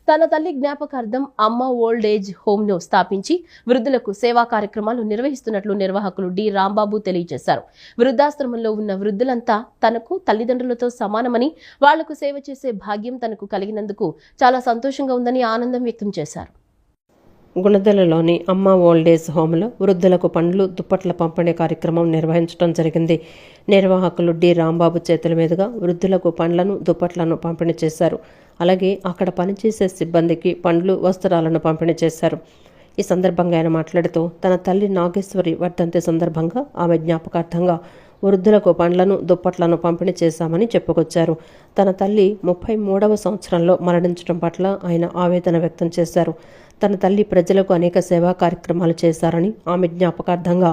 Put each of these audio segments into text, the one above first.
తన తల్లి జ్ఞాపకార్థం అమ్మ ఓల్డ్ ఏజ్ హోమ్ ను స్థాపించి వృద్ధులకు సేవా కార్యక్రమాలు నిర్వహిస్తున్నట్లు నిర్వాహకులు డి రాంబాబు తెలియజేశారు. వృద్ధాశ్రమంలో ఉన్న వృద్ధులంతా తనకు తల్లిదండ్రులతో సమానమని, వాళ్లకు సేవ చేసే భాగ్యం తనకు కలిగినందుకు చాలా సంతోషంగా ఉందని ఆనందం వ్యక్తం చేశారు. గుణదలలోని అమ్మ ఓల్డేజ్ హోంలో వృద్ధులకు పండ్లు, దుప్పట్ల పంపిణీ కార్యక్రమం నిర్వహించడం జరిగింది. నిర్వాహకులు డి రాంబాబు చేతుల మీదుగా వృద్ధులకు పండ్లను, దుప్పట్లను పంపిణీ చేశారు. అలాగే అక్కడ పనిచేసే సిబ్బందికి పండ్లు, వస్త్రాలను పంపిణీ చేశారు. ఈ సందర్భంగా ఆయన మాట్లాడుతూ తన తల్లి నాగేశ్వరి వర్ధంతి సందర్భంగా ఆమె జ్ఞాపకార్థంగా వృద్ధులకు పండ్లను, దుప్పట్లను పంపిణీ చేశామని చెప్పుకొచ్చారు. తన తల్లి 33వ సంవత్సరంలో మరణించడం పట్ల ఆయన ఆవేదన వ్యక్తం చేశారు. తన తల్లి ప్రజలకు అనేక సేవా కార్యక్రమాలు చేశారని, ఆమె జ్ఞాపకార్థంగా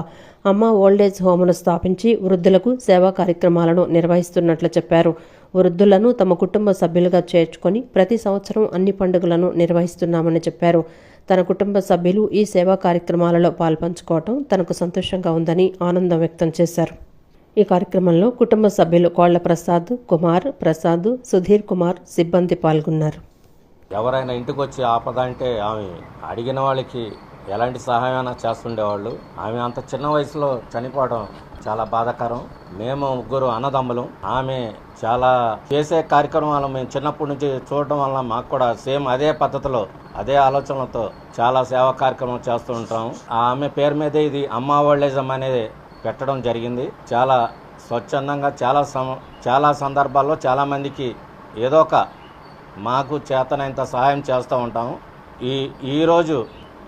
అమ్మ ఓల్డేజ్ హోమ్ను స్థాపించి వృద్ధులకు సేవా కార్యక్రమాలను నిర్వహిస్తున్నట్లు చెప్పారు. వృద్ధులను తమ కుటుంబ సభ్యులుగా చేర్చుకొని ప్రతి సంవత్సరం అన్ని పండుగలను నిర్వహిస్తున్నామని చెప్పారు. తన కుటుంబ సభ్యులు ఈ సేవా కార్యక్రమాలలో పాల్పంచుకోవటం తనకు సంతోషంగా ఉందని ఆనందం వ్యక్తం చేశారు. ఈ కార్యక్రమంలో కుటుంబ సభ్యులు కోళ్ల ప్రసాద్, కుమార్, ప్రసాద్, సుధీర్ కుమార్, సిబ్బంది పాల్గొన్నారు. ఎవరైనా ఇంటికి వచ్చి ఆపద అంటే ఆమె అడిగిన వాళ్ళకి ఎలాంటి సహాయమైనా చేస్తుండేవాళ్ళు. ఆమె అంత చిన్న వయసులో చనిపోవడం చాలా బాధాకరం. మేము ముగ్గురు అన్నదమ్ములం. ఆమె చాలా చేసే కార్యక్రమాలు మేము చిన్నప్పటి నుంచి చూడడం వల్ల మాకు కూడా సేమ్ అదే పద్ధతిలో, అదే ఆలోచనలతో చాలా సేవా కార్యక్రమం చేస్తూ ఉంటాం. ఆమె పేరు మీదే ఇది అమ్మ ఓల్డేజ్ హోమ్ అనేది పెట్టడం జరిగింది. చాలా స్వచ్ఛందంగా చాలా సందర్భాల్లో చాలామందికి ఏదో ఒక మాకు చేతనంత సహాయం చేస్తూ ఉంటాము. ఈరోజు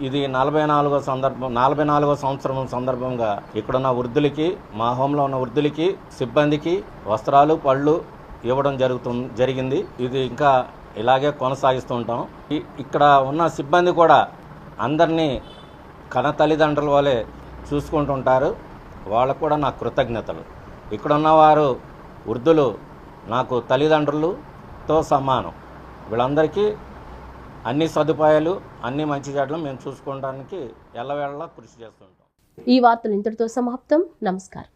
ఇది 44వ సంవత్సరం సందర్భంగా ఇక్కడున్న వృద్ధులకి, మా హోంలో ఉన్న వృద్ధులకి, సిబ్బందికి వస్త్రాలు, పళ్ళు ఇవ్వడం జరిగింది. ఇది ఇంకా ఇలాగే కొనసాగిస్తూ ఉంటాం. ఇక్కడ ఉన్న సిబ్బంది కూడా అందరినీ కన తల్లిదండ్రుల వలె చూసుకుంటుంటారు. వాళ్ళకు కూడా నా కృతజ్ఞతలు. ఇక్కడున్న వారు వృద్ధులు నాకు తల్లిదండ్రులతో సమానం. వీళ్ళందరికీ అన్ని సదుపాయాలు, అన్ని మంచి చెడ్డలు మేము చూసుకోవడానికి ఎల్లవేళలా కృషి చేస్తుంటాం. ఈ వార్తలు ఇంతటితో సమాప్తం. నమస్కారం.